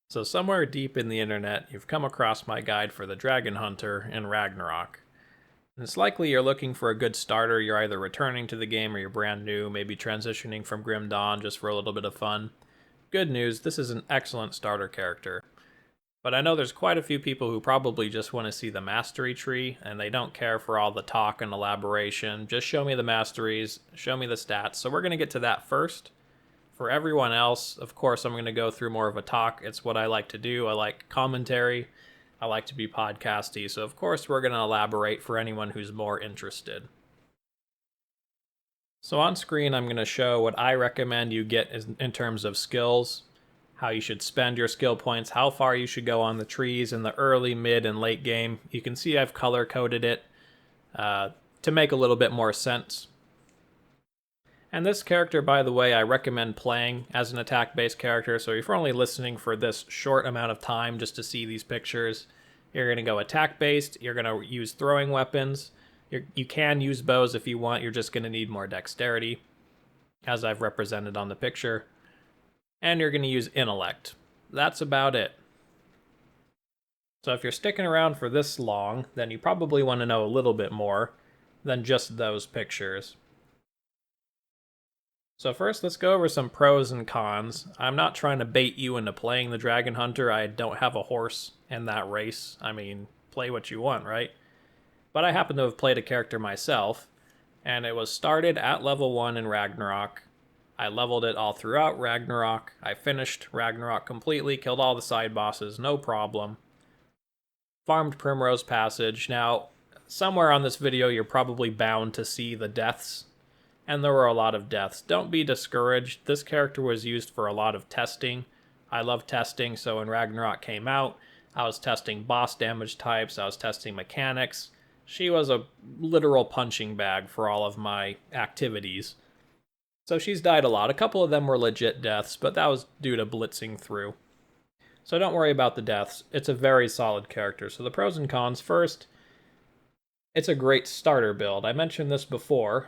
So somewhere deep in the internet, you've come across my guide for the Dragon Hunter in Ragnarok. And it's likely you're looking for a good starter. You're either returning to the game or you're brand new, maybe transitioning from Grim Dawn just for a little bit of fun. Good news, this is an excellent starter character. But I know there's quite a few people who probably just want to see the mastery tree, and they don't care for all the talk and elaboration. Just show me the masteries, show me the stats. So we're going to get to that first. For everyone else, of course, I'm going to go through more of a talk. It's what I like to do. I like commentary. I like to be podcasty. So, of course, we're going to elaborate for anyone who's more interested. So on screen, I'm going to show what I recommend you get in terms of skills, how you should spend your skill points, how far you should go on the trees in the early, mid, and late game. You can see I've color-coded it to make a little bit more sense. And this character, by the way, I recommend playing as an attack-based character, so if you're only listening for this short amount of time just to see these pictures, you're going to go attack-based, you're going to use throwing weapons, you can use bows if you want, you're just going to need more dexterity, as I've represented on the picture, and you're going to use intellect. That's about it. So if you're sticking around for this long, then you probably want to know a little bit more than just those pictures. So first, let's go over some pros and cons. I'm not trying to bait you into playing the Dragon Hunter. I don't have a horse in that race. I mean, play what you want, right? But I happen to have played a character myself, and it was started at level 1 in Ragnarok. I leveled it all throughout Ragnarok. I finished Ragnarok completely, killed all the side bosses, no problem. Farmed Primrose Passage. Now, somewhere on this video, you're probably bound to see the deaths. And there were a lot of deaths. Don't be discouraged. This character was used for a lot of testing. I love testing, so when Ragnarok came out, I was testing boss damage types, I was testing mechanics. She was a literal punching bag for all of my activities. So she's died a lot. A couple of them were legit deaths, but that was due to blitzing through. So don't worry about the deaths. It's a very solid character. So the pros and cons. First, it's a great starter build. I mentioned this before.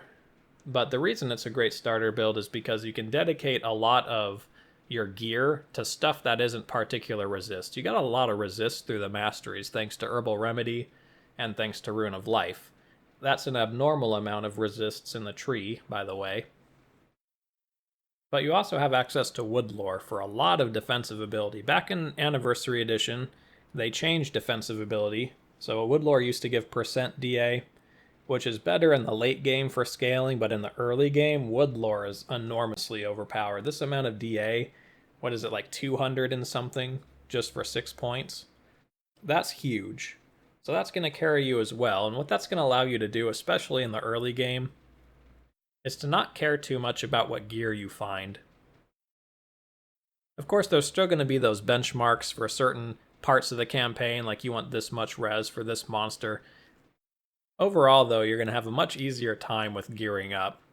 But the reason it's a great starter build is because you can dedicate a lot of your gear to stuff that isn't particular resist. You got a lot of resist through the Masteries, thanks to Herbal Remedy and thanks to Rune of Life. That's an abnormal amount of resists in the tree, by the way. But you also have access to Woodlore for a lot of defensive ability. Back in Anniversary Edition, they changed defensive ability. So Woodlore used to give % DA, which is better in the late game for scaling, but in the early game, Woodlore is enormously overpowered. This amount of DA, what is it, like 200 and something, just for 6 points? That's huge. So that's going to carry you as well, and what that's going to allow you to do, especially in the early game, is to not care too much about what gear you find. Of course, there's still going to be those benchmarks for certain parts of the campaign, like you want this much res for this monster. Overall, though, you're going to have a much easier time with gearing up,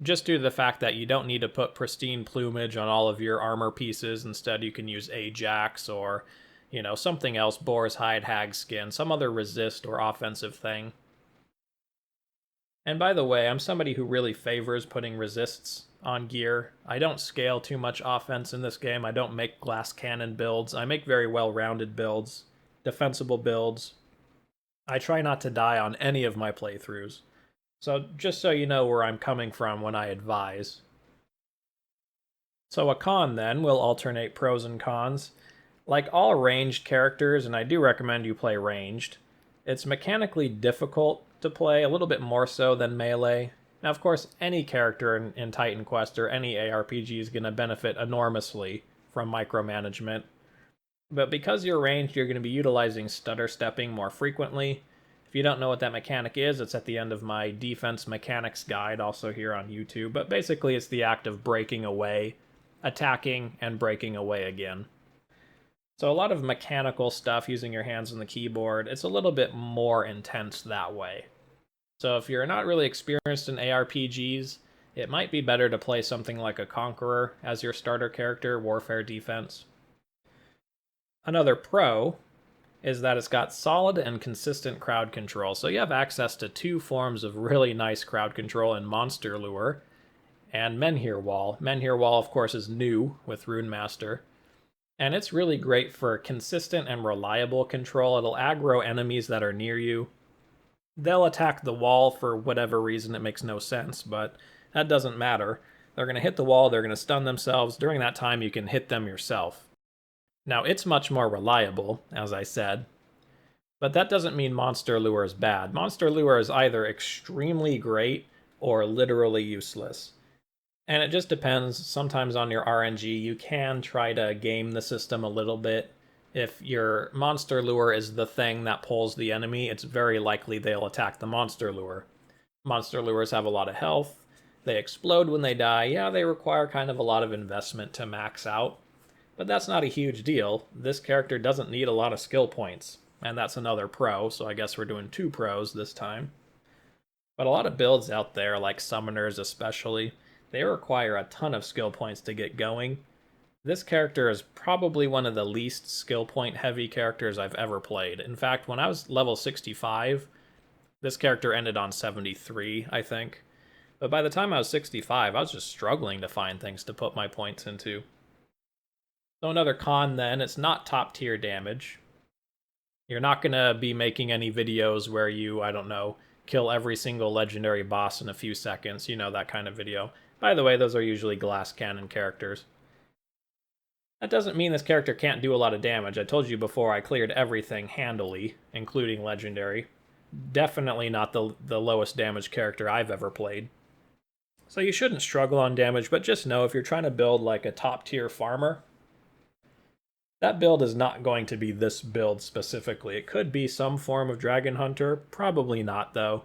just due to the fact that you don't need to put pristine plumage on all of your armor pieces. Instead, you can use Ajax or, something else, Boar's Hide, Hag Skin, some other resist or offensive thing. And by the way, I'm somebody who really favors putting resists on gear. I don't scale too much offense in this game. I don't make glass cannon builds. I make very well-rounded builds, defensible builds. I try not to die on any of my playthroughs. So just so you know where I'm coming from when I advise. So a con then, will alternate pros and cons. Like all ranged characters, and I do recommend you play ranged, it's mechanically difficult to play, a little bit more so than melee. Now of course, any character in Titan Quest or any aRPG is going to benefit enormously from micromanagement. But because you're ranged, you're going to be utilizing stutter stepping more frequently. If you don't know what that mechanic is, it's at the end of my defense mechanics guide, also here on YouTube. But basically, it's the act of breaking away, attacking, and breaking away again. So a lot of mechanical stuff using your hands on the keyboard, it's a little bit more intense that way. So if you're not really experienced in aRPGs, it might be better to play something like a Conqueror as your starter character, Warfare Defense. Another pro is that it's got solid and consistent crowd control. So you have access to 2 forms of really nice crowd control in Monster Lure and Menhir Wall. Menhir Wall, of course, is new with Rune Master. And it's really great for consistent and reliable control. It'll aggro enemies that are near you. They'll attack the wall for whatever reason, it makes no sense, but that doesn't matter. They're going to hit the wall, they're going to stun themselves. During that time, you can hit them yourself. Now, it's much more reliable, as I said, but that doesn't mean Monster Lure is bad. Monster Lure is either extremely great or literally useless. And it just depends. Sometimes on your RNG, you can try to game the system a little bit. If your Monster Lure is the thing that pulls the enemy, it's very likely they'll attack the Monster Lure. Monster Lures have a lot of health. They explode when they die. Yeah, they require kind of a lot of investment to max out. But that's not a huge deal. This character doesn't need a lot of skill points. And that's another pro, so I guess we're doing 2 pros this time. But a lot of builds out there, like summoners especially, they require a ton of skill points to get going. This character is probably one of the least skill point heavy characters I've ever played. In fact, when I was level 65, this character ended on 73, I think. But by the time I was 65, I was just struggling to find things to put my points into. So another con then, it's not top tier damage. You're not going to be making any videos where you, I don't know, kill every single legendary boss in a few seconds. You know, that kind of video. By the way, those are usually glass cannon characters. That doesn't mean this character can't do a lot of damage. I told you before I cleared everything handily, including legendary. Definitely not the lowest damage character I've ever played. So you shouldn't struggle on damage, but just know if you're trying to build like a top tier farmer, that build is not going to be this build specifically. It could be some form of Dragon Hunter, probably not though.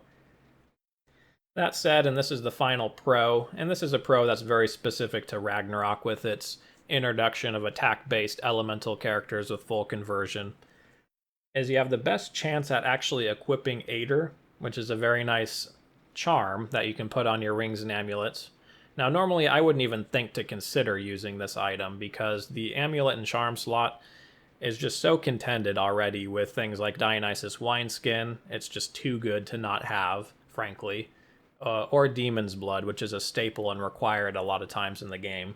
That said, and this is the final pro, and this is a pro that's very specific to Ragnarok with its introduction of attack-based elemental characters with full conversion, is you have the best chance at actually equipping Aether, which is a very nice charm that you can put on your rings and amulets. Now, normally I wouldn't even think to consider using this item because the amulet and charm slot is just so contended already with things like Dionysus Wineskin. It's just too good to not have, frankly. Or Demon's Blood, which is a staple and required a lot of times in the game.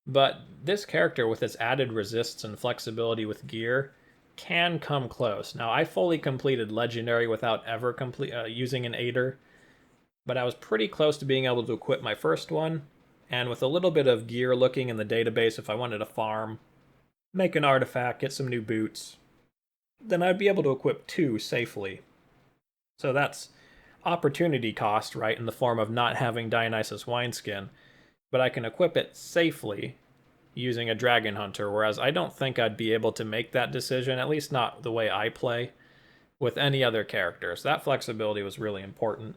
But this character, with its added resists and flexibility with gear, can come close. Now, I fully completed Legendary without ever using an Aether, but I was pretty close to being able to equip my first one, and with a little bit of gear looking in the database, if I wanted to farm, make an artifact, get some new boots, then I'd be able to equip 2 safely. So that's opportunity cost, right, in the form of not having Dionysus Wineskin, but I can equip it safely using a Dragon Hunter, whereas I don't think I'd be able to make that decision, at least not the way I play, with any other character. So that flexibility was really important.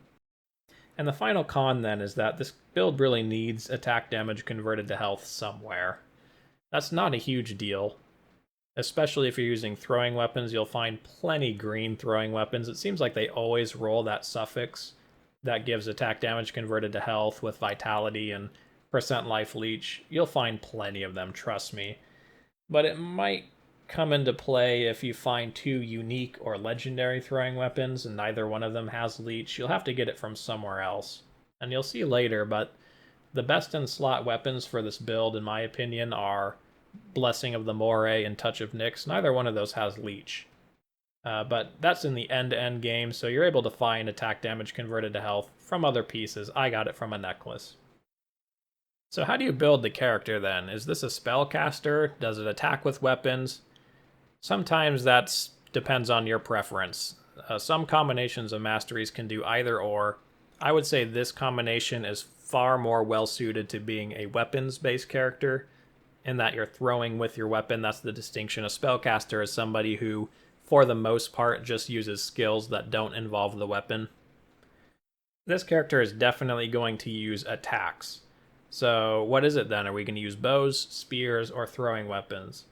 And the final con then is that this build really needs attack damage converted to health somewhere. That's not a huge deal. Especially if you're using throwing weapons, you'll find plenty green throwing weapons. It seems like they always roll that suffix that gives attack damage converted to health with vitality and percent life leech. You'll find plenty of them, trust me. But it might come into play if you find 2 unique or legendary throwing weapons and neither one of them has leech. You'll have to get it from somewhere else. And you'll see later, but the best in slot weapons for this build, in my opinion, are Blessing of the Moray and Touch of Nyx. Neither one of those has leech. But that's in the end-to-end game, so you're able to find attack damage converted to health from other pieces. I got it from a necklace. So how do you build the character then? Is this a spellcaster? Does it attack with weapons? Sometimes that depends on your preference. Some combinations of Masteries can do either or. I would say this combination is far more well-suited to being a weapons-based character, in that you're throwing with your weapon. That's the distinction. A spellcaster is somebody who, for the most part, just uses skills that don't involve the weapon. This character is definitely going to use attacks. So what is it then? Are we going to use bows, spears, or throwing weapons?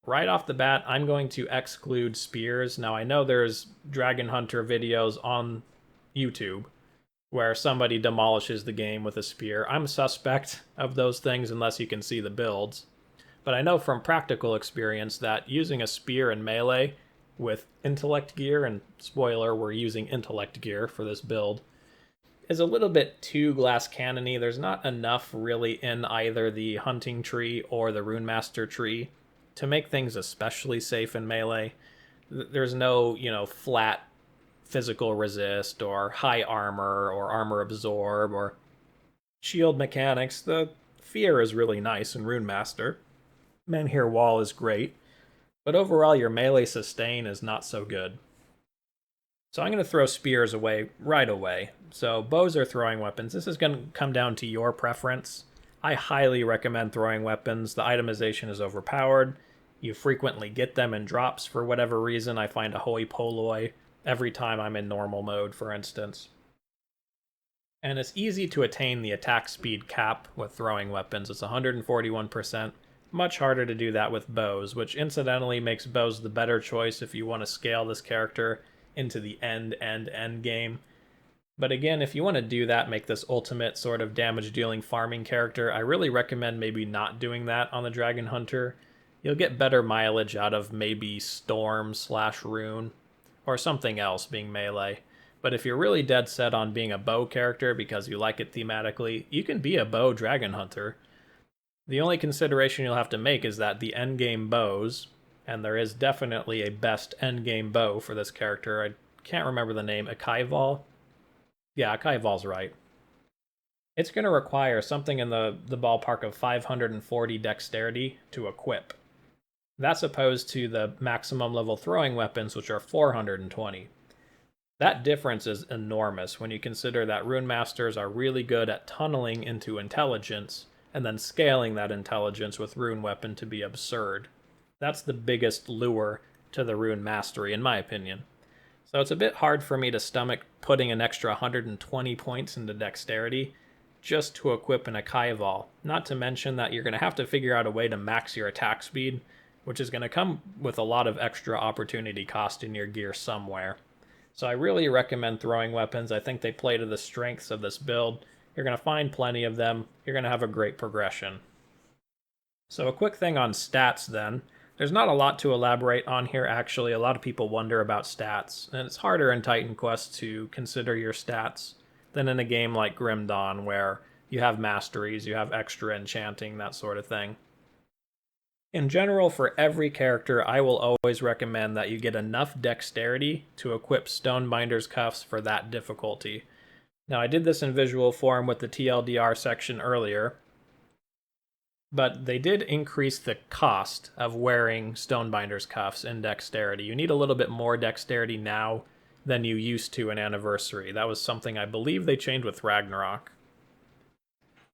Right off the bat, I'm going to exclude spears. Now, I know there's Dragon Hunter videos on YouTube where somebody demolishes the game with a spear. I'm suspect of those things unless you can see the builds. But I know from practical experience that using a spear in melee with intellect gear, and spoiler, we're using intellect gear for this build, is a little bit too glass cannony. There's not enough really in either the hunting tree or the Runemaster tree to make things especially safe in melee. There's no, flat physical resist or high armor or armor absorb or shield mechanics. The fear is really nice in Rune Master. Menhir Wall is great, but overall your melee sustain is not so good. So I'm going to throw spears away right away. So bows are throwing weapons. This is going to come down to your preference. I highly recommend throwing weapons. The itemization is overpowered. You frequently get them in drops for whatever reason. I find a hoi polloi every time I'm in normal mode, for instance. And it's easy to attain the attack speed cap with throwing weapons. It's 141%. Much harder to do that with bows, which incidentally makes bows the better choice if you want to scale this character into the end game. But again, if you want to do that, make this ultimate sort of damage dealing farming character, I really recommend maybe not doing that on the Dragon Hunter. You'll get better mileage out of maybe Storm/Rune or something else being melee. But if you're really dead set on being a bow character because you like it thematically, you can be a bow Dragon Hunter. The only consideration you'll have to make is that the endgame bows, and there is definitely a best endgame bow for this character. I can't remember the name. Akaival? Yeah, Akaival's right. It's going to require something in the ballpark of 540 dexterity to equip. That's opposed to the maximum level throwing weapons, which are 420. That difference is enormous when you consider that Rune Masters are really good at tunneling into intelligence and then scaling that intelligence with Rune Weapon to be absurd. That's the biggest lure to the Rune Mastery, in my opinion. So it's a bit hard for me to stomach putting an extra 120 points into Dexterity just to equip an Akaival. Not to mention that you're going to have to figure out a way to max your attack speed, which is going to come with a lot of extra opportunity cost in your gear somewhere. So I really recommend throwing weapons. I think they play to the strengths of this build. You're going to find plenty of them. You're going to have a great progression. So a quick thing on stats then. There's not a lot to elaborate on here, actually. A lot of people wonder about stats, and it's harder in Titan Quest to consider your stats than in a game like Grim Dawn, where you have masteries, you have extra enchanting, that sort of thing. In general, for every character, I will always recommend that you get enough dexterity to equip Stonebinder's Cuffs for that difficulty. Now, I did this in visual form with the TLDR section earlier, but they did increase the cost of wearing Stonebinder's Cuffs in dexterity. You need a little bit more dexterity now than you used to in Anniversary. That was something I believe they changed with Ragnarok.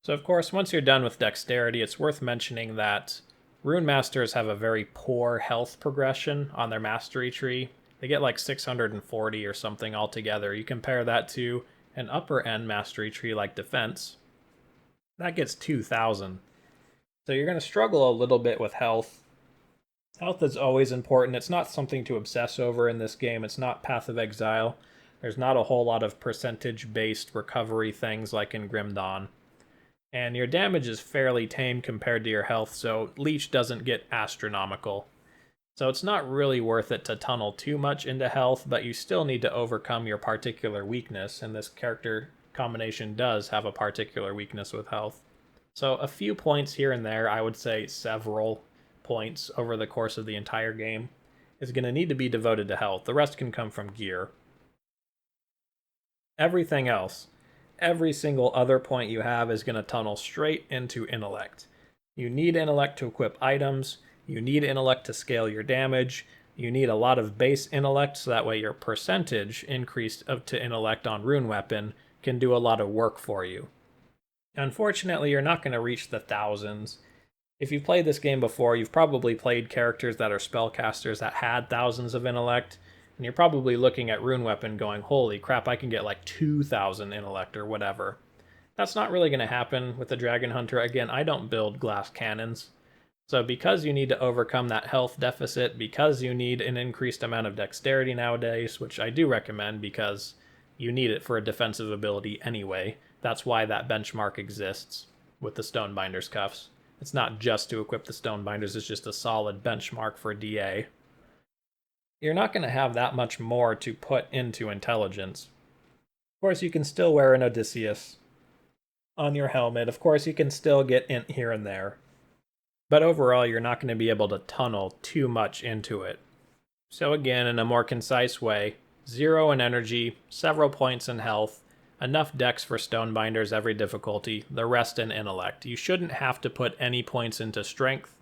So, of course, once you're done with dexterity, it's worth mentioning that Rune Masters have a very poor health progression on their mastery tree. They get like 640 or something altogether. You compare that to an upper end mastery tree like Defense, that gets 2,000. So you're going to struggle a little bit with health. Health is always important. It's not something to obsess over in this game. It's not Path of Exile. There's not a whole lot of percentage-based recovery things like in Grim Dawn. And your damage is fairly tame compared to your health, so Leech doesn't get astronomical. So it's not really worth it to tunnel too much into health, but you still need to overcome your particular weakness, and this character combination does have a particular weakness with health. So a few points here and there, I would say several points over the course of the entire game, is going to need to be devoted to health. The rest can come from gear. Everything else, every single other point you have is going to tunnel straight into intellect. You need intellect to equip items. You need intellect to scale your damage. You need a lot of base intellect, so that way your percentage increased up to intellect on Rune Weapon can do a lot of work for you. Unfortunately, you're not going to reach the thousands. If you've played this game before, you've probably played characters that are spellcasters that had thousands of intellect, and you're probably looking at Rune Weapon going, holy crap, I can get like 2,000 intellect or whatever. That's not really going to happen with the Dragon Hunter. Again, I don't build glass cannons. So because you need to overcome that health deficit, because you need an increased amount of dexterity nowadays, which I do recommend because you need it for a defensive ability anyway. That's why that benchmark exists with the Stonebinder's Cuffs. It's not just to equip the Stonebinders, it's just a solid benchmark for DA. You're not going to have that much more to put into intelligence. Of course, you can still wear an Odysseus on your helmet. Of course, you can still get int here and there. but overall you're not going to be able to tunnel too much into it. So again, in a more concise way, 0 in energy, several points in health, enough dex for stonebinders every difficulty, the rest in intellect. You shouldn't have to put any points into strength.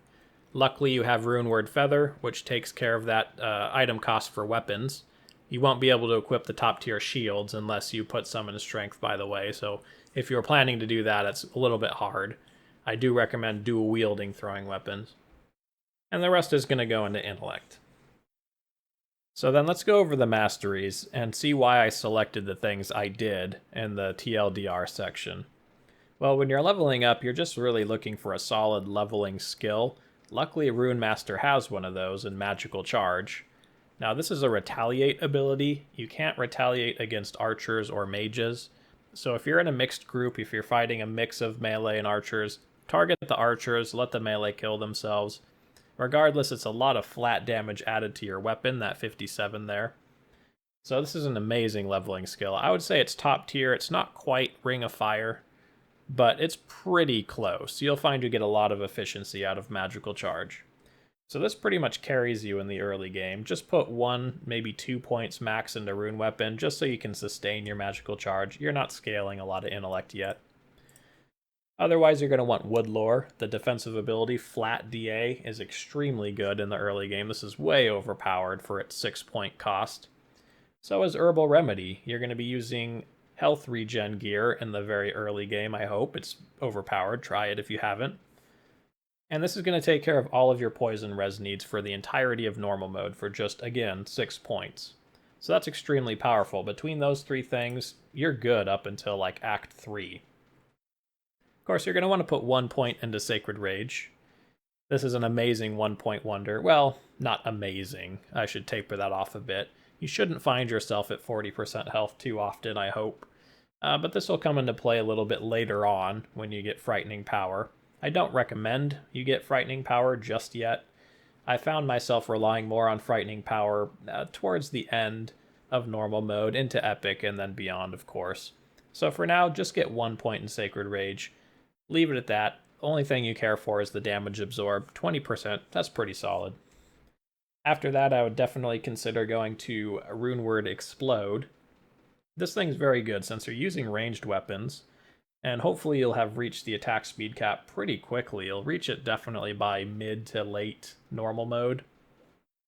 Luckily you have Runeward Feather, which takes care of that item cost for weapons. You won't be able to equip the top tier shields unless you put some in strength, by the way, so if you're planning to do that, it's a little bit hard. I do recommend dual wielding throwing weapons. And the rest is going to go into intellect. So then let's go over the masteries and see why I selected the things I did in the TLDR section. Well, when you're leveling up, you're just really looking for a solid leveling skill. Luckily, Rune Master has one of those in Magical Charge. Now, this is a retaliate ability. You can't retaliate against archers or mages. So if you're in a mixed group, if you're fighting a mix of melee and archers, target the archers, let the melee kill themselves. Regardless, it's a lot of flat damage added to your weapon, that 57 there. So this is an amazing leveling skill. I would say it's top tier. It's not quite Ring of Fire, but it's pretty close. You'll find you get a lot of efficiency out of Magical Charge. So this pretty much carries you in the early game. Just put 1, maybe 2 points max into Rune Weapon, just so you can sustain your Magical Charge. You're not scaling a lot of intellect yet. Otherwise, you're going to want Woodlore. The defensive ability, Flat DA, is extremely good in the early game. This is way overpowered for its 6-point cost. So is Herbal Remedy. You're going to be using health regen gear in the very early game, I hope. It's overpowered. Try it if you haven't. And this is going to take care of all of your poison res needs for the entirety of normal mode for just, again, 6 points. So that's extremely powerful. Between those 3 things, you're good up until, like, Act 3. Of course, you're going to want to put 1 point into Sacred Rage. This is an amazing 1-point wonder. Well, not amazing. I should taper that off a bit. You shouldn't find yourself at 40% health too often, I hope. But this will come into play a little bit later on when you get Frightening Power. I don't recommend you get Frightening Power just yet. I found myself relying more on Frightening Power towards the end of normal mode, into Epic, and then beyond, of course. So for now, just get 1 point in Sacred Rage. Leave it at that. The only thing you care for is the damage absorbed. 20%, that's pretty solid. After that, I would definitely consider going to Runeward Explode. This thing's very good since you're using ranged weapons, and hopefully you'll have reached the attack speed cap pretty quickly. You'll reach it definitely by mid to late normal mode.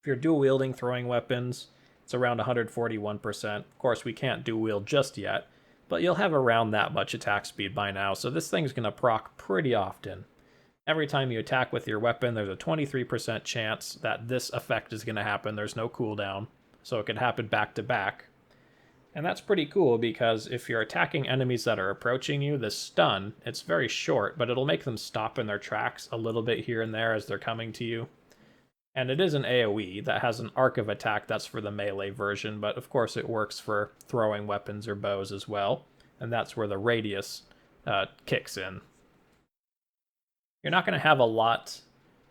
If you're dual wielding throwing weapons, it's around 141%. Of course, we can't dual wield just yet, but you'll have around that much attack speed by now, so this thing's going to proc pretty often. Every time you attack with your weapon, there's a 23% chance that this effect is going to happen. There's no cooldown, so it can happen back to back. And that's pretty cool because if you're attacking enemies that are approaching you, the stun, it's very short, but it'll make them stop in their tracks a little bit here and there as they're coming to you. And it is an AoE that has an arc of attack that's for the melee version, but of course it works for throwing weapons or bows as well, and that's where the radius kicks in. You're not going to have a lot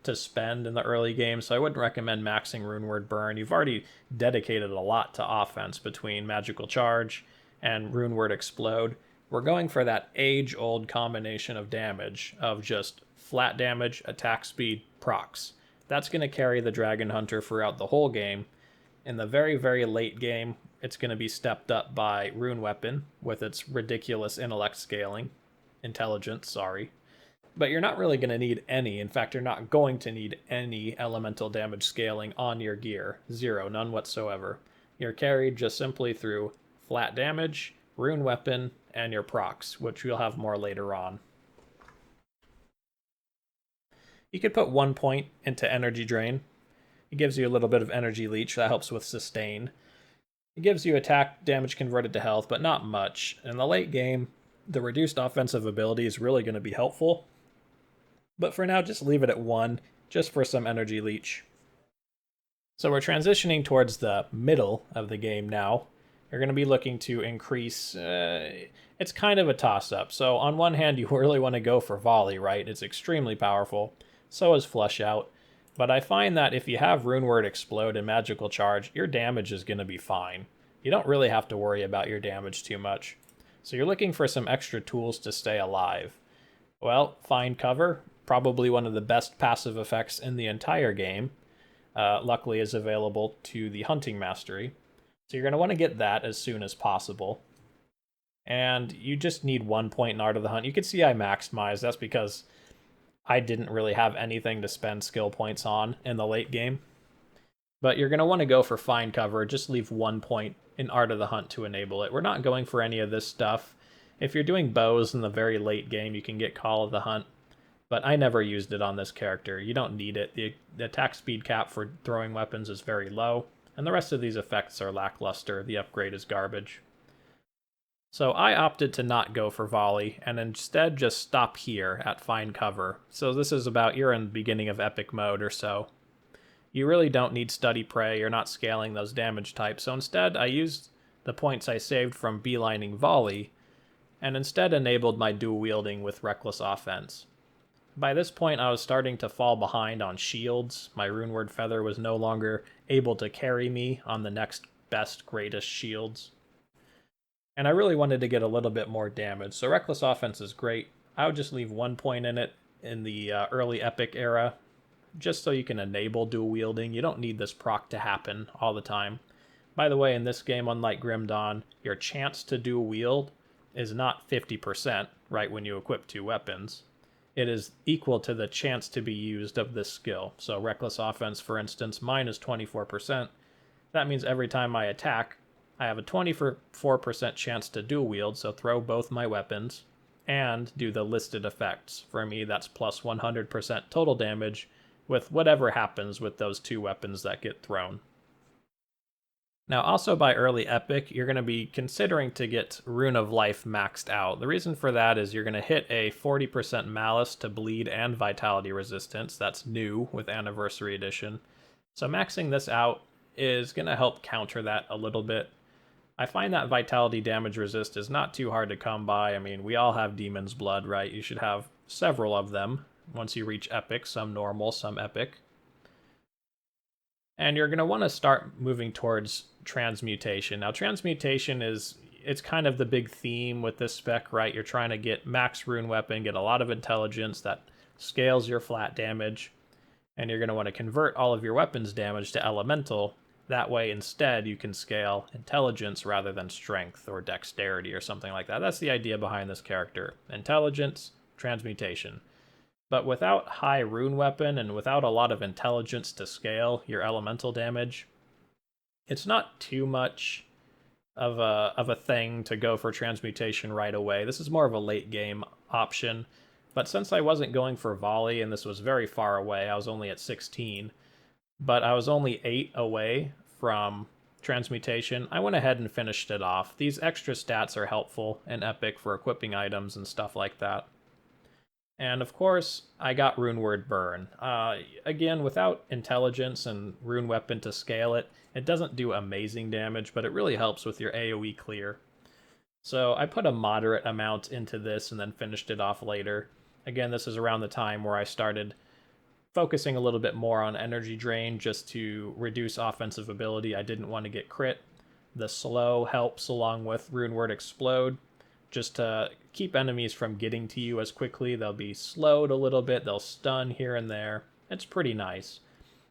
to spend in the early game, so I wouldn't recommend maxing Runeward Burn. You've already dedicated a lot to offense between Magical Charge and Runeward Explode. We're going for that age-old combination of damage of just flat damage, attack speed, procs. That's going to carry the Dragon Hunter throughout the whole game. In the very, very late game, it's going to be stepped up by Rune Weapon with its ridiculous intelligence, sorry. But you're not really going to need any. In fact, you're not going to need any elemental damage scaling on your gear. 0, none whatsoever. You're carried just simply through flat damage, Rune Weapon, and your procs, which we'll have more later on. You could put 1 point into Energy Drain. It gives you a little bit of Energy Leech. That helps with sustain. It gives you attack damage converted to health, but not much. In the late game, the reduced offensive ability is really going to be helpful. But for now, just leave it at 1, just for some Energy Leech. So we're transitioning towards the middle of the game now. You're going to be looking to increase... it's kind of a toss-up. So on one hand, you really want to go for Volley, right? It's extremely powerful. So is Flush Out. But I find that if you have Runeward Explode and Magical Charge, your damage is going to be fine. You don't really have to worry about your damage too much. So you're looking for some extra tools to stay alive. Well, find cover. probably one of the best passive effects in the entire game, luckily is available to the hunting mastery. So you're going to want to get that as soon as possible. And you just need 1 point in Art of the Hunt. You can see I maximized. That's because I didn't really have anything to spend skill points on in the late game. But you're going to want to go for Find Cover. Just leave 1 point in Art of the Hunt to enable it. We're not going for any of this stuff. If you're doing bows in the very late game, you can get Call of the Hunt. But I never used it on this character. You don't need it. The attack speed cap for throwing weapons is very low. And the rest of these effects are lackluster. The upgrade is garbage. So I opted to not go for volley, and instead just stop here at Find Cover. So this is about, you're in the beginning of epic mode or so. You really don't need Study Prey, you're not scaling those damage types, so instead I used the points I saved from beelining volley, and instead enabled my dual wielding with Reckless Offense. By this point I was starting to fall behind on shields. My Runeward Feather was no longer able to carry me on the next best, greatest shields. And I really wanted to get a little bit more damage, so Reckless Offense is great. I would just leave 1 point in it in the early Epic era, just so you can enable dual wielding. You don't need this proc to happen all the time. By the way, in this game, unlike Grim Dawn, your chance to dual wield is not 50% right when you equip 2 weapons. It is equal to the chance to be used of this skill. So Reckless Offense, for instance, mine is 24%. That means every time I attack, I have a 24% chance to dual wield, so throw both my weapons, and do the listed effects. For me, that's plus 100% total damage with whatever happens with those 2 weapons that get thrown. Now, also by early Epic, you're going to be considering to get Rune of Life maxed out. The reason for that is you're going to hit a 40% Malice to Bleed and Vitality Resistance. That's new with Anniversary Edition. So maxing this out is going to help counter that a little bit. I find that Vitality Damage Resist is not too hard to come by. I mean, we all have Demon's Blood, right? You should have several of them once you reach Epic, some normal, some Epic. And you're going to want to start moving towards Transmutation. Now, Transmutation it's kind of the big theme with this spec, right? You're trying to get max rune weapon, get a lot of intelligence that scales your flat damage, and you're going to want to convert all of your weapons damage to elemental. That way, instead, you can scale intelligence rather than strength or dexterity or something like that. That's the idea behind this character. Intelligence, transmutation. But without high rune weapon and without a lot of intelligence to scale your elemental damage, it's not too much of a thing to go for transmutation right away. This is more of a late game option. But since I wasn't going for volley and this was very far away, I was only at 16, but I was only 8 away from transmutation, I went ahead and finished it off. These extra stats are helpful in Epic for equipping items and stuff like that. And of course, I got Runeward Burn. Again, without intelligence and rune weapon to scale it, it doesn't do amazing damage, but it really helps with your AoE clear. So I put a moderate amount into this and then finished it off later. Again, this is around the time where I started focusing a little bit more on energy drain just to reduce offensive ability. I didn't want to get crit. The slow helps along with Runeward Explode just to keep enemies from getting to you as quickly. They'll be slowed a little bit, they'll stun here and there. It's pretty nice.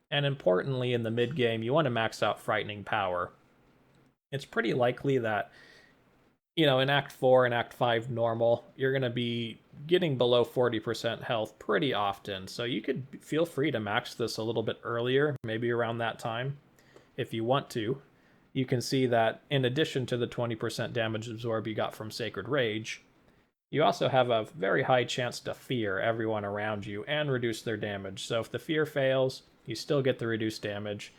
And importantly, in the mid game, you want to max out Frightening Power. It's pretty likely that, you know, in Act 4 and Act 5 normal, you're going to be getting below 40% health pretty often. So you could feel free to max this a little bit earlier, maybe around that time, if you want to. You can see that in addition to the 20% damage absorb you got from Sacred Rage, you also have a very high chance to fear everyone around you and reduce their damage. So if the fear fails, you still get the reduced damage,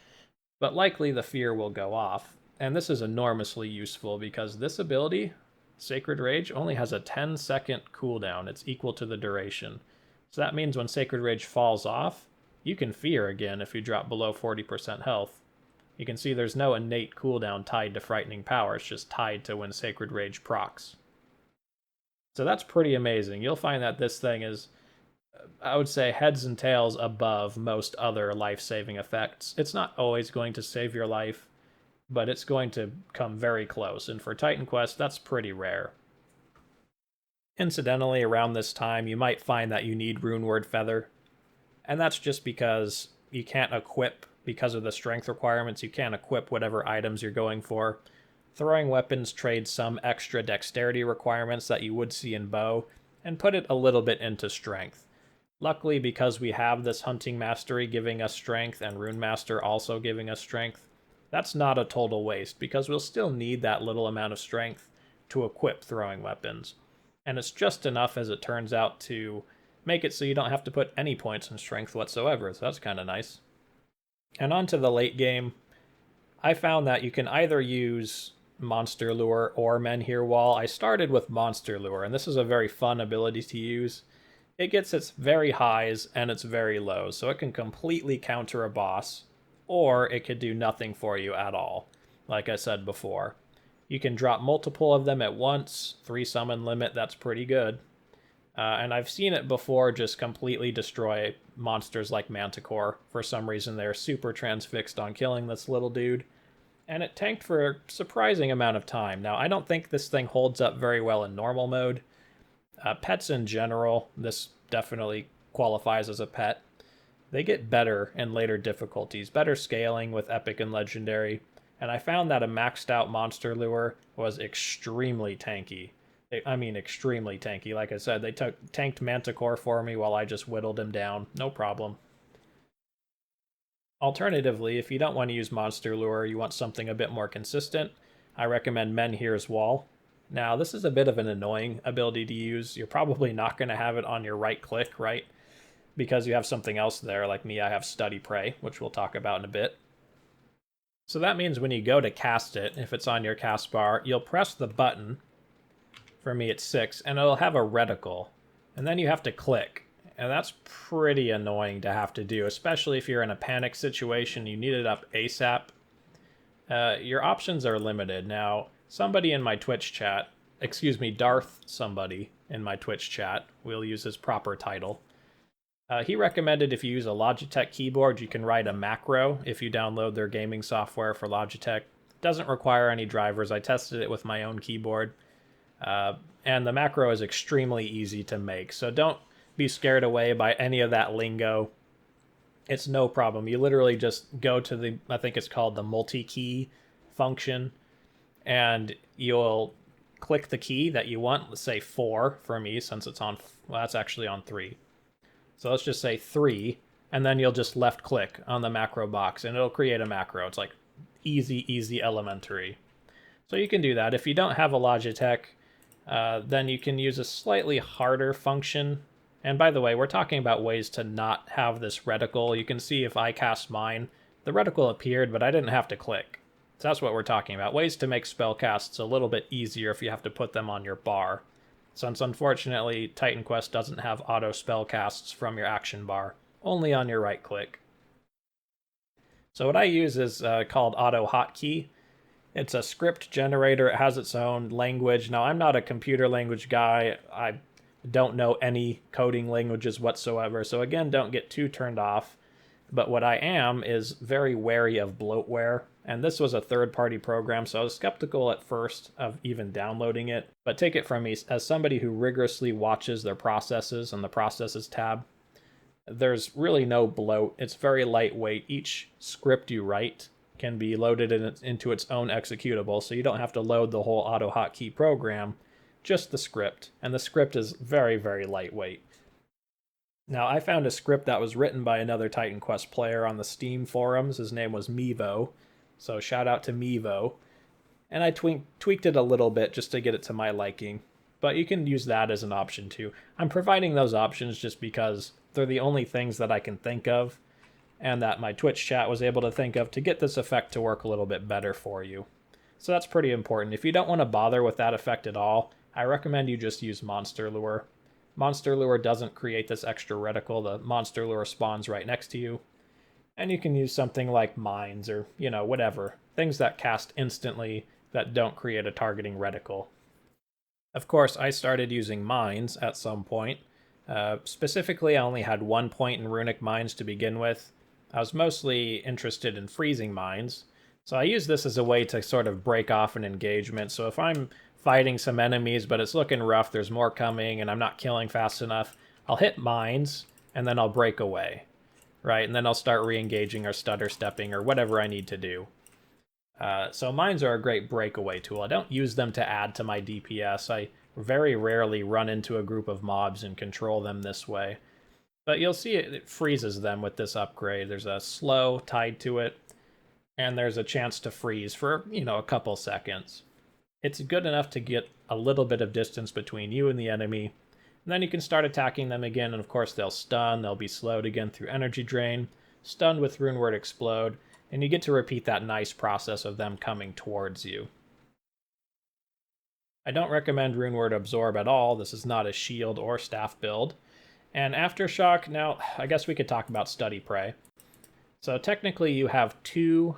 but likely the fear will go off. And this is enormously useful because this ability, Sacred Rage, only has a 10-second cooldown. It's equal to the duration. So that means when Sacred Rage falls off, you can fear again if you drop below 40% health. You can see there's no innate cooldown tied to Frightening Power. It's just tied to when Sacred Rage procs. So that's pretty amazing. You'll find that this thing is, I would say, heads and tails above most other life-saving effects. It's not always going to save your life, but it's going to come very close. And for Titan Quest, that's pretty rare. Incidentally, around this time, you might find that you need Runeward Feather, and that's just because you can't equip, because of the strength requirements, you can't equip whatever items you're going for. Throwing weapons trade some extra dexterity requirements that you would see in bow, and put it a little bit into strength. Luckily, because we have this Hunting Mastery giving us strength, and Rune Master also giving us strength, that's not a total waste, because we'll still need that little amount of strength to equip throwing weapons. And it's just enough, as it turns out, to make it so you don't have to put any points in strength whatsoever, so that's kind of nice. And on to the late game, I found that you can either use Monster Lure or Menhir Wall. I started with Monster Lure, and this is a very fun ability to use. It gets its very highs and its very lows, so it can completely counter a boss, or it could do nothing for you at all, like I said before. You can drop multiple of them at once, 3 summon limit, that's pretty good. And I've seen it before just completely destroy monsters like Manticore. For some reason, they're super transfixed on killing this little dude. And it tanked for a surprising amount of time. Now, I don't think this thing holds up very well in normal mode. Pets in general, this definitely qualifies as a pet. They get better in later difficulties, better scaling with Epic and Legendary. And I found that a maxed out Monster Lure was extremely tanky. I mean, extremely tanky. Like I said, they tanked Manticore for me while I just whittled him down. No problem. Alternatively, if you don't want to use Monster Lure, you want something a bit more consistent, I recommend Menhir's Wall. Now, this is a bit of an annoying ability to use. You're probably not going to have it on your right click, right? Because you have something else there. Like me, I have Study Prey, which we'll talk about in a bit. So that means when you go to cast it, if it's on your cast bar, you'll press the button. For me, it's 6, and it'll have a reticle. And then you have to click. And that's pretty annoying to have to do, especially if you're in a panic situation, you need it up ASAP. Your options are limited. Now, somebody in my Twitch chat, Darth somebody in my Twitch chat, we'll use his proper title. He recommended if you use a Logitech keyboard, you can write a macro if you download their gaming software for Logitech. It doesn't require any drivers. I tested it with my own keyboard. And the macro is extremely easy to make, so don't be scared away by any of that lingo. It's no problem. You literally just go to the, I think it's called the multi-key function, and you'll click the key that you want. Let's say 4 for me, since it's on, well, that's actually on 3. So let's just say 3, and then you'll just left click on the macro box, and it'll create a macro. It's like easy elementary. So you can do that. If you don't have a Logitech, then you can use a slightly harder function. And by the way, we're talking about ways to not have this reticle. You can see if I cast mine, the reticle appeared, but I didn't have to click. So that's what we're talking about. Ways to make spell casts a little bit easier if you have to put them on your bar. Since unfortunately, Titan Quest doesn't have auto spell casts from your action bar, only on your right click. So what I use is called Auto Hotkey. It's a script generator. It has its own language. Now, I'm not a computer language guy. I don't know any coding languages whatsoever. So again, don't get too turned off. But what I am is very wary of bloatware. And this was a third-party program, so I was skeptical at first of even downloading it. But take it from me, as somebody who rigorously watches their processes and the processes tab, there's really no bloat. It's very lightweight. Each script you write can be loaded into its own executable, so you don't have to load the whole auto hotkey program, just the script. And the script is very lightweight. Now, I found a script that was written by another Titan Quest player on the Steam forums. His name was Mevo, so shout out to Mevo. And I tweaked it a little bit just to get it to my liking. But you can use that as an option too. I'm providing those options just because they're the only things that I can think of, and that my Twitch chat was able to think of to get this effect to work a little bit better for you. So that's pretty important. If you don't want to bother with that effect at all, I recommend you just use Monster Lure. Monster Lure doesn't create this extra reticle. The Monster Lure spawns right next to you. And you can use something like Mines or, whatever. Things that cast instantly that don't create a targeting reticle. Of course, I started using Mines at some point. Specifically, I only had 1 point in Runic Mines to begin with. I was mostly interested in freezing mines, so I use this as a way to sort of break off an engagement. So if I'm fighting some enemies, but it's looking rough, there's more coming, and I'm not killing fast enough, I'll hit mines, and then I'll break away, right? And then I'll start re-engaging or stutter stepping or whatever I need to do. So mines are a great breakaway tool. I don't use them to add to my DPS. I very rarely run into a group of mobs and control them this way. But you'll see it freezes them with this upgrade. There's a slow tied to it, and there's a chance to freeze for, a couple seconds. It's good enough to get a little bit of distance between you and the enemy, and then you can start attacking them again, and of course they'll stun, they'll be slowed again through energy drain, stunned with Runeward Explode, and you get to repeat that nice process of them coming towards you. I don't recommend Runeward Absorb at all. This is not a shield or staff build. And Aftershock, now, I guess we could talk about Study Prey. So technically you have 2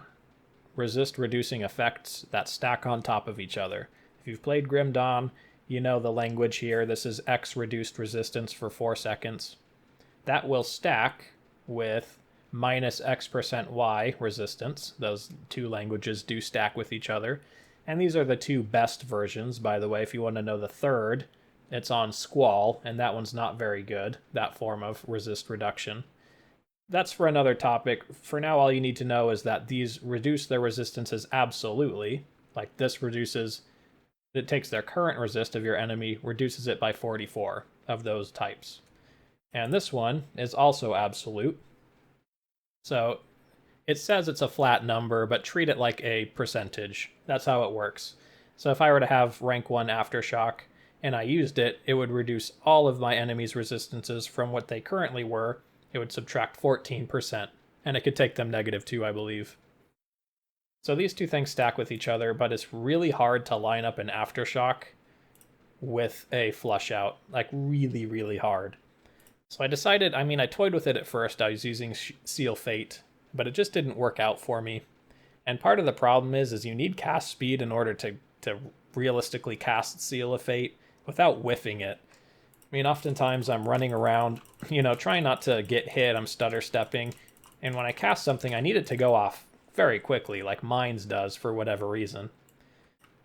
resist-reducing effects that stack on top of each other. If you've played Grim Dawn, you know the language here. This is X reduced resistance for 4 seconds. That will stack with minus X% Y resistance. Those 2 languages do stack with each other. And these are the 2 best versions, by the way. If you want to know the third, it's on Squall, and that one's not very good, that form of resist reduction. That's for another topic. For now, all you need to know is that these reduce their resistances absolutely. Like this reduces, it takes their current resist of your enemy, reduces it by 44 of those types. And this one is also absolute. So it says it's a flat number, but treat it like a percentage. That's how it works. So if I were to have rank 1 Aftershock and I used it, it would reduce all of my enemies' resistances from what they currently were. It would subtract 14%, and it could take them -2, I believe. So these 2 things stack with each other, but it's really hard to line up an Aftershock with a Flush Out. Like, really, really hard. So I decided, I toyed with it at first. I was using Seal Fate, but it just didn't work out for me. And part of the problem is you need cast speed in order to realistically cast Seal of Fate without whiffing it. Oftentimes I'm running around, trying not to get hit, I'm stutter stepping, and when I cast something, I need it to go off very quickly, like Mines does for whatever reason.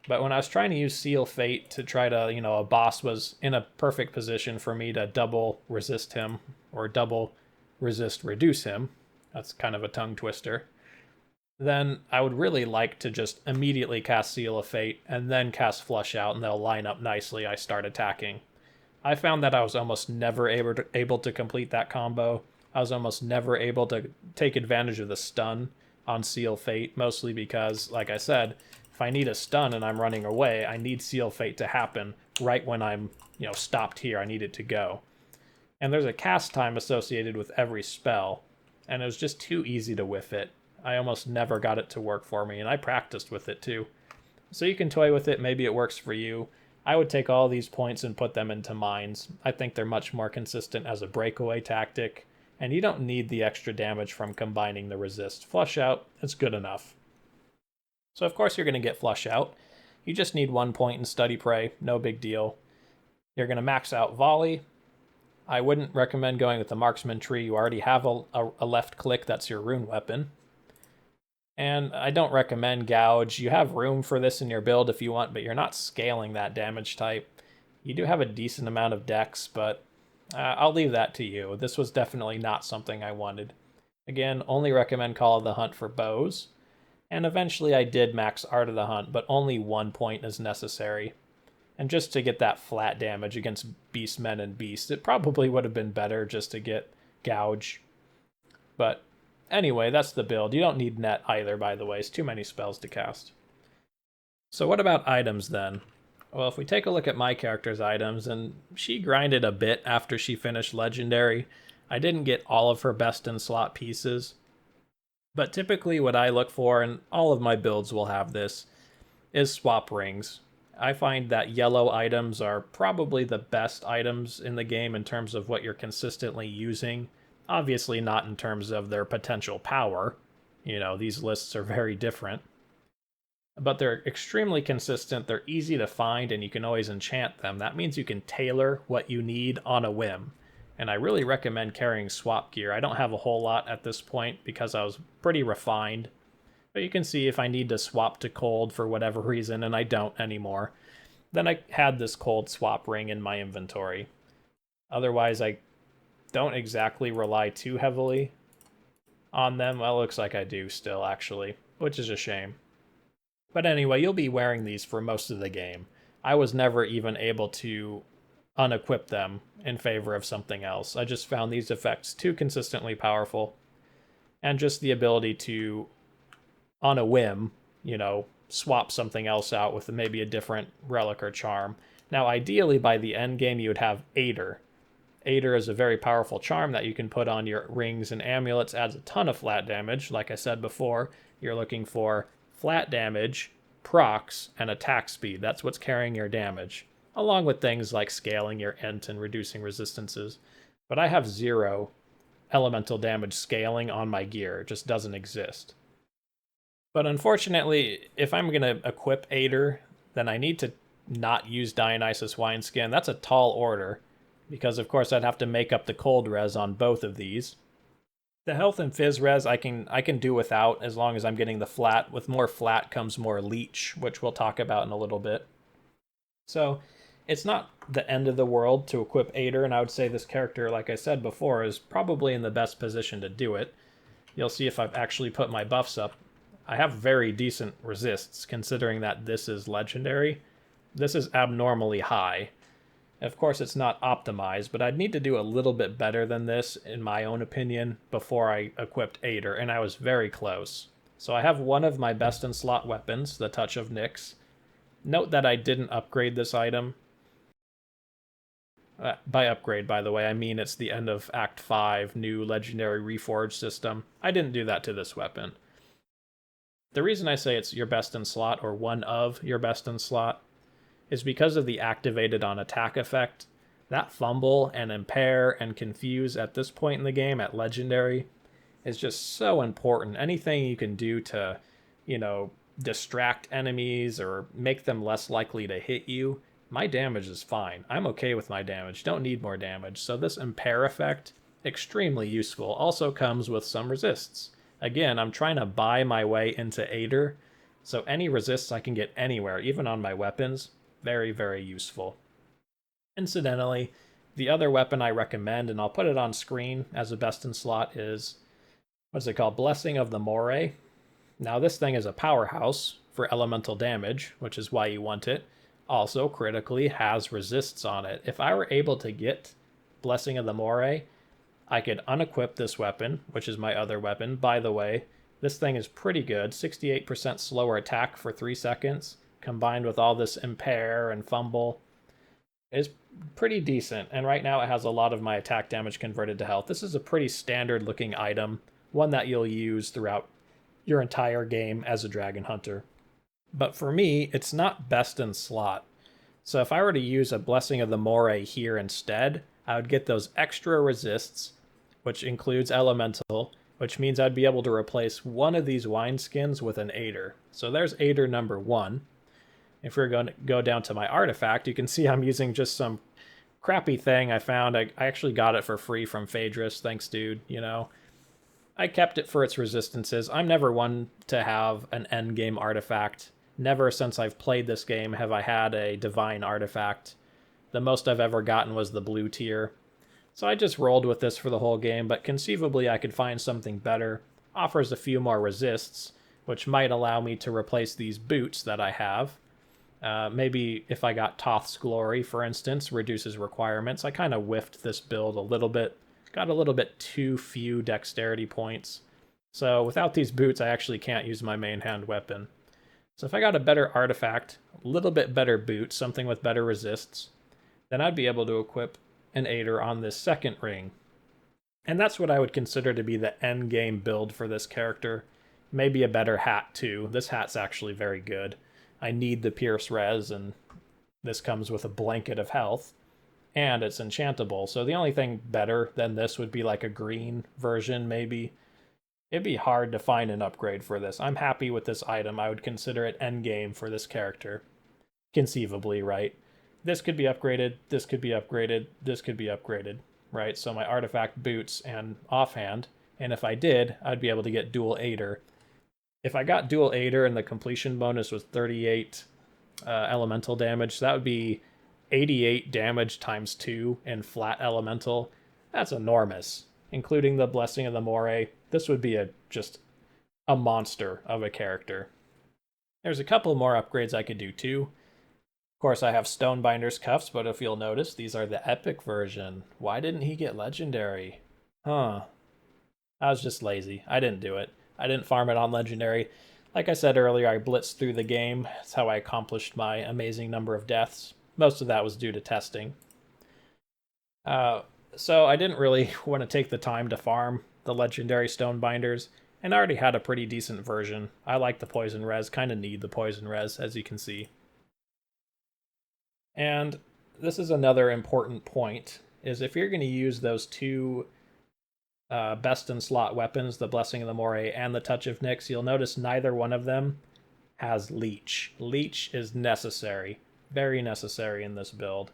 But when I was trying to use Seal Fate to try to, a boss was in a perfect position for me to double resist him, or double resist reduce him, that's kind of a tongue twister, then I would really like to just immediately cast Seal of Fate, and then cast Flush Out, and they'll line up nicely, I start attacking. I found that I was almost never able to complete that combo. I was almost never able to take advantage of the stun on Seal Fate, mostly because, like I said, if I need a stun and I'm running away, I need Seal Fate to happen right when I'm, stopped here. I need it to go. And there's a cast time associated with every spell, and it was just too easy to whiff it. I almost never got it to work for me, and I practiced with it too. So you can toy with it, maybe it works for you. I would take all these points and put them into mines. I think they're much more consistent as a breakaway tactic, and you don't need the extra damage from combining the resist. Flush Out, it's good enough. So of course you're going to get Flush Out. You just need 1 point in Study Prey, no big deal. You're going to max out Volley. I wouldn't recommend going with the Marksman tree. You already have a left click, that's your rune weapon. And I don't recommend Gouge. You have room for this in your build if you want, but you're not scaling that damage type. You do have a decent amount of dex, but I'll leave that to you. This was definitely not something I wanted. Again, only recommend Call of the Hunt for bows. And eventually I did max Art of the Hunt, but only 1 point is necessary. And just to get that flat damage against Beastmen and Beasts, it probably would have been better just to get Gouge. But anyway, that's the build. You don't need Net either, by the way. It's too many spells to cast. So what about items then? Well, if we take a look at my character's items, and she grinded a bit after she finished Legendary. I didn't get all of her best in slot pieces. But typically what I look for, and all of my builds will have this, is swap rings. I find that yellow items are probably the best items in the game in terms of what you're consistently using. Obviously not in terms of their potential power. These lists are very different. But they're extremely consistent, they're easy to find, and you can always enchant them. That means you can tailor what you need on a whim. And I really recommend carrying swap gear. I don't have a whole lot at this point because I was pretty refined. But you can see if I need to swap to cold for whatever reason, and I don't anymore. then I had this cold swap ring in my inventory. Otherwise, I don't exactly rely too heavily on them. Well, it looks like I do still, actually, which is a shame. But anyway, you'll be wearing these for most of the game. I was never even able to unequip them in favor of something else. I just found these effects too consistently powerful, and just the ability to, on a whim, swap something else out with maybe a different relic or charm. Now, ideally, by the end game, you would have Aether. Aether is a very powerful charm that you can put on your rings and amulets, adds a ton of flat damage. Like I said before, you're looking for flat damage, procs, and attack speed. That's what's carrying your damage, along with things like scaling your int and reducing resistances. But I have 0 elemental damage scaling on my gear. It just doesn't exist. But unfortunately, if I'm going to equip Aether, then I need to not use Dionysus Wineskin. That's a tall order, because of course I'd have to make up the cold res on both of these. The health and phys res I can do without, as long as I'm getting the flat. With more flat comes more leech, which we'll talk about in a little bit. So it's not the end of the world to equip Aether, and I would say this character, like I said before, is probably in the best position to do it. You'll see if I've actually put my buffs up. I have very decent resists, considering that this is legendary. This is abnormally high. Of course, it's not optimized, but I'd need to do a little bit better than this, in my own opinion, before I equipped Aether, and I was very close. So I have one of my best in slot weapons, the Touch of Nyx. Note that I didn't upgrade this item. By upgrade, by the way, I mean it's the end of Act 5 new Legendary Reforged system. I didn't do that to this weapon. The reason I say it's your best in slot, or one of your best in slot, is because of the activated on attack effect. That fumble and impair and confuse at this point in the game at Legendary is just so important. Anything you can do to, distract enemies or make them less likely to hit you, my damage is fine. I'm okay with my damage, don't need more damage. So this impair effect, extremely useful. Also comes with some resists. Again, I'm trying to buy my way into Aether, so any resists I can get anywhere, even on my weapons, very, very useful. Incidentally, the other weapon I recommend, and I'll put it on screen as a best in slot, is, what's it called? Blessing of the Moray. Now this thing is a powerhouse for elemental damage, which is why you want it. Also, critically, has resists on it. If I were able to get Blessing of the Moray, I could unequip this weapon, which is my other weapon. By the way, this thing is pretty good. 68% slower attack for 3 seconds, combined with all this impair and fumble, is pretty decent. And right now it has a lot of my attack damage converted to health. This is a pretty standard looking item, one that you'll use throughout your entire game as a dragon hunter. But for me, it's not best in slot. So if I were to use a Blessing of the Moray here instead, I would get those extra resists, which includes elemental, which means I'd be able to replace one of these wineskins with an Aether. So there's Aether number 1. If we're going to go down to my artifact, you can see I'm using just some crappy thing I found. I actually got it for free from Phaedrus. Thanks, dude. I kept it for its resistances. I'm never one to have an endgame artifact. Never since I've played this game have I had a divine artifact. The most I've ever gotten was the blue tier. So I just rolled with this for the whole game, but conceivably I could find something better. Offers a few more resists, which might allow me to replace these boots that I have. Maybe if I got Toth's Glory, for instance, reduces requirements. I kind of whiffed this build a little bit. Got a little bit too few dexterity points. So without these boots, I actually can't use my main hand weapon. So if I got a better artifact, a little bit better boots, something with better resists, then I'd be able to equip an Aether on this second ring. And that's what I would consider to be the end game build for this character. Maybe a better hat too. This hat's actually very good. I need the Pierce Res, and this comes with a blanket of health. And it's enchantable, so the only thing better than this would be like a green version, maybe. It'd be hard to find an upgrade for this. I'm happy with this item. I would consider it endgame for this character. Conceivably, right? This could be upgraded, this could be upgraded, this could be upgraded, right? So my artifact boots and offhand, and if I did, I'd be able to get dual Aether. If I got dual Aether and the completion bonus was 38 elemental damage. So that would be 88 damage times 2 in flat elemental. That's enormous. Including the Blessing of the Moray, this would be just a monster of a character. There's a couple more upgrades I could do too. Of course, I have Stonebinder's Cuffs, but if you'll notice, these are the epic version. Why didn't he get legendary? Huh. I was just lazy. I didn't do it. I didn't farm it on legendary. Like I said earlier, I blitzed through the game. That's how I accomplished my amazing number of deaths. Most of that was due to testing. So I didn't really want to take the time to farm the legendary Stonebinders, and I already had a pretty decent version. I like the poison res, kind of need the poison res, as you can see. And this is another important point, is if you're going to use those two best in slot weapons, the Blessing of the Moray and the Touch of Nyx, you'll notice neither one of them has Leech. Leech is necessary, very necessary in this build.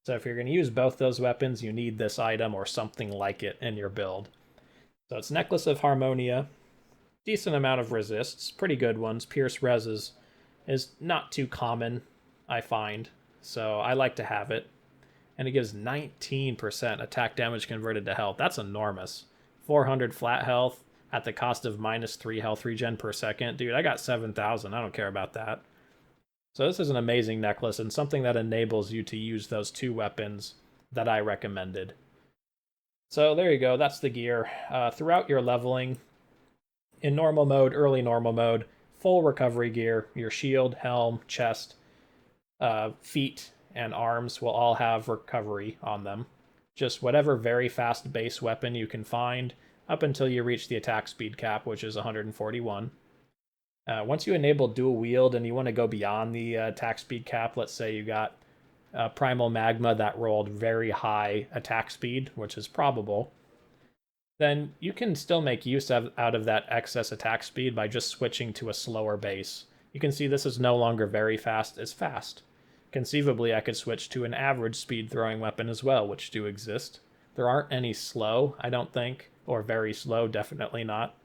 So if you're going to use both those weapons, you need this item or something like it in your build. So it's Necklace of Harmonia, decent amount of resists, pretty good ones. Pierce Res is not too common, I find, so I like to have it. And it gives 19% attack damage converted to health. That's enormous. 400 flat health at the cost of -3 health regen per second. Dude, I got 7,000. I don't care about that. So this is an amazing necklace and something that enables you to use those two weapons that I recommended. So there you go. That's the gear. Throughout your leveling, in normal mode, early normal mode, full recovery gear, your shield, helm, chest, feet, and arms will all have recovery on them. Just whatever very fast base weapon you can find up until you reach the attack speed cap, which is 141. Once you enable dual wield and you want to go beyond the attack speed cap, let's say you got Primal Magma that rolled very high attack speed, which is probable, then you can still make use out of that excess attack speed by just switching to a slower base. You can see this is no longer very fast, it's fast. Conceivably, I could switch to an average speed throwing weapon as well, which do exist. There aren't any slow, I don't think, or very slow, definitely not.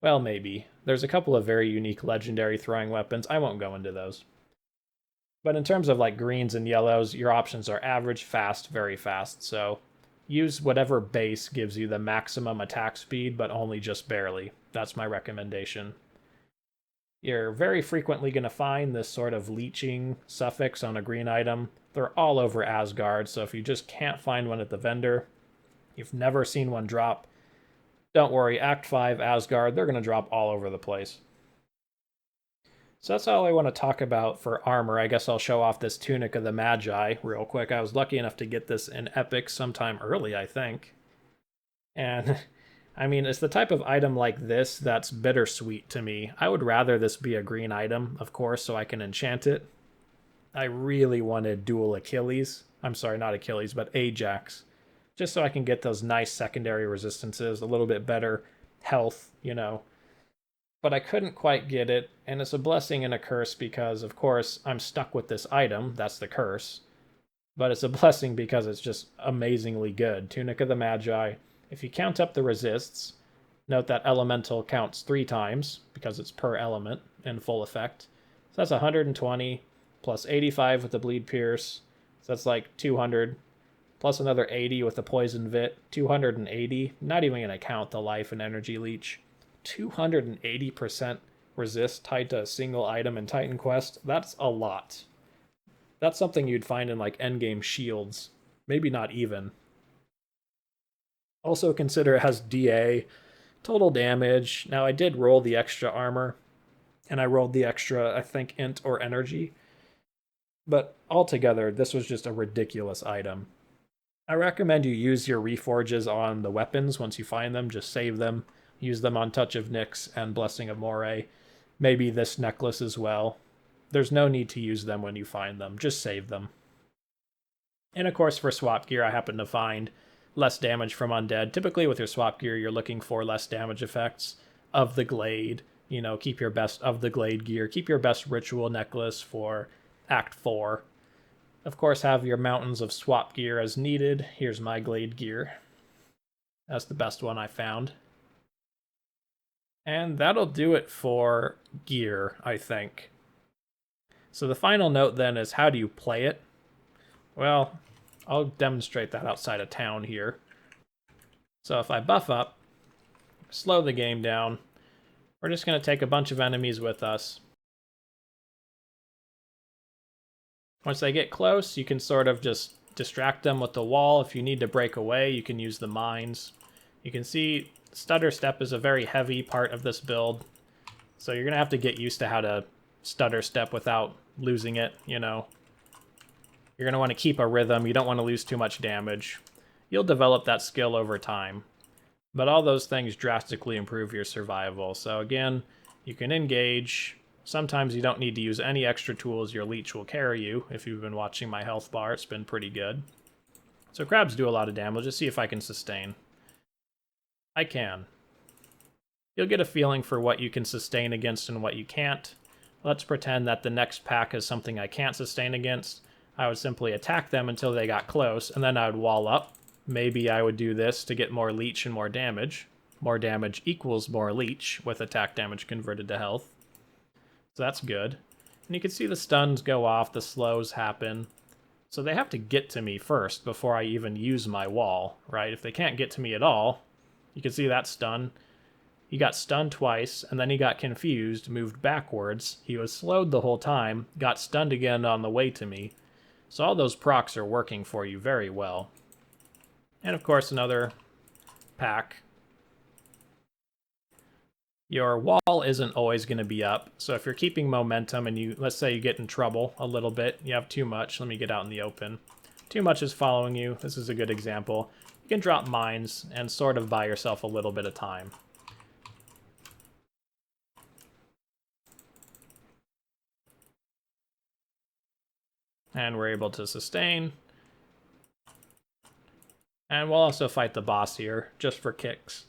Well, maybe. There's a couple of very unique legendary throwing weapons. I won't go into those. But in terms of like greens and yellows, your options are average, fast, very fast. So use whatever base gives you the maximum attack speed, but only just barely. That's my recommendation. You're very frequently going to find this sort of leeching suffix on a green item. They're all over Asgard, so if you just can't find one at the vendor, you've never seen one drop, don't worry, Act 5 Asgard, they're going to drop all over the place. So that's all I want to talk about for armor. I guess I'll show off this Tunic of the Magi real quick. I was lucky enough to get this in Epic sometime early, I think. And, I mean, it's the type of item like this that's bittersweet to me. I would rather this be a green item, of course, so I can enchant it. I really wanted dual Achilles. I'm sorry, not Achilles, but Ajax. Just so I can get those nice secondary resistances, a little bit better health, you know. But I couldn't quite get it, and it's a blessing and a curse because, of course, I'm stuck with this item. That's the curse. But it's a blessing because it's just amazingly good. Tunic of the Magi. If you count up the resists, note that elemental counts 3 times because it's per element in full effect. So that's 120 plus 85 with the bleed pierce. So that's like 200. Plus another 80 with the poison vit, 280, not even going to count the life and energy leech. 280% resist tied to a single item in Titan Quest, that's a lot. That's something you'd find in like endgame shields, maybe not even. Also consider it has DA, total damage. Now I did roll the extra armor, and I rolled the extra, I think, int or energy. But altogether, this was just a ridiculous item. I recommend you use your reforges on the weapons once you find them. Just save them. Use them on Touch of Nyx and Blessing of Moray. Maybe this necklace as well. There's no need to use them when you find them. Just save them. And of course, for swap gear, I happen to find less damage from undead. Typically with your swap gear, you're looking for less damage effects of the glade. You know, keep your best of the glade gear. Keep your best ritual necklace for Act 4. Of course, have your mountains of swap gear as needed. Here's my glade gear. That's the best one I found. And that'll do it for gear, I think. So the final note then is, how do you play it? Well, I'll demonstrate that outside of town here. So if I buff up, slow the game down, we're just going to take a bunch of enemies with us. Once they get close, you can sort of just distract them with the wall. If you need to break away, you can use the mines. You can see stutter step is a very heavy part of this build, so you're going to have to get used to how to stutter step without losing it, you know. You're going to want to keep a rhythm. You don't want to lose too much damage. You'll develop that skill over time. But all those things drastically improve your survival. So again, you can engage. Sometimes you don't need to use any extra tools. Your leech will carry you. If you've been watching my health bar, it's been pretty good. So crabs do a lot of damage. Let's see if I can sustain. I can. You'll get a feeling for what you can sustain against and what you can't. Let's pretend that the next pack is something I can't sustain against. I would simply attack them until they got close, and then I would wall up. Maybe I would do this to get more leech and more damage. More damage equals more leech, with attack damage converted to health. So that's good. And you can see the stuns go off, the slows happen. So they have to get to me first before I even use my wall, right? If they can't get to me at all, you can see that stun. He got stunned twice, and then he got confused, moved backwards. He was slowed the whole time, got stunned again on the way to me. So all those procs are working for you very well. And of course, another pack. Your wall isn't always going to be up, so if you're keeping momentum and let's say you get in trouble a little bit, you have too much. Let me get out in the open. Too much is following you. This is a good example. You can drop mines and sort of buy yourself a little bit of time. And we're able to sustain. And we'll also fight the boss here, just for kicks.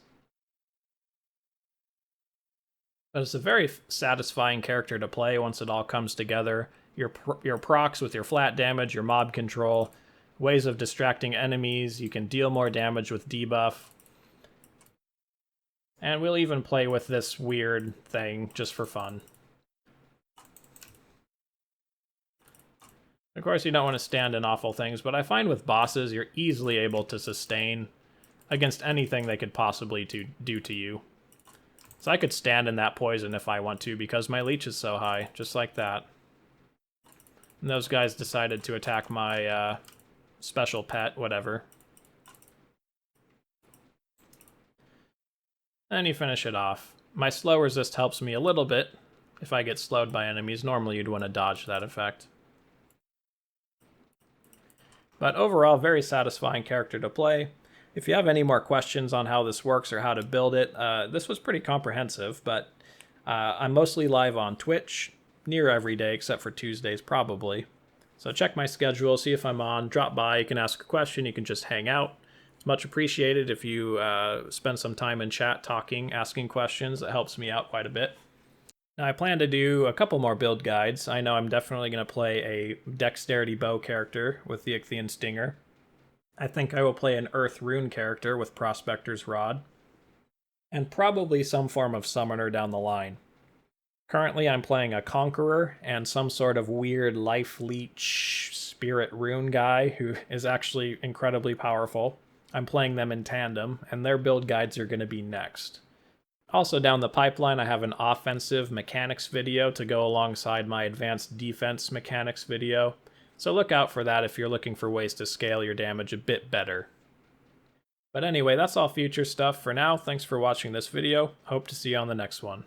But it's a very satisfying character to play once it all comes together. Your procs with your flat damage, your mob control, ways of distracting enemies, you can deal more damage with debuff. And we'll even play with this weird thing just for fun. Of course, you don't want to stand in awful things, but I find with bosses, you're easily able to sustain against anything they could possibly do to you. So I could stand in that poison if I want to, because my leech is so high, just like that. And those guys decided to attack my special pet, whatever. And you finish it off. My slow resist helps me a little bit if I get slowed by enemies. Normally you'd want to dodge that effect. But overall, very satisfying character to play. If you have any more questions on how this works or how to build it, this was pretty comprehensive, but I'm mostly live on Twitch, near every day except for Tuesdays probably. So check my schedule, see if I'm on, drop by, you can ask a question, you can just hang out. It's much appreciated if you spend some time in chat talking, asking questions. It helps me out quite a bit. Now, I plan to do a couple more build guides. I know I'm definitely going to play a Dexterity Bow character with the Ichthian Stinger. I think I will play an Earth Rune character with Prospector's Rod. And probably some form of Summoner down the line. Currently, I'm playing a Conqueror and some sort of weird Life Leech Spirit Rune guy who is actually incredibly powerful. I'm playing them in tandem, and their build guides are going to be next. Also down the pipeline, I have an offensive mechanics video to go alongside my advanced defense mechanics video. So look out for that if you're looking for ways to scale your damage a bit better. But anyway, that's all future stuff for now. Thanks for watching this video. Hope to see you on the next one.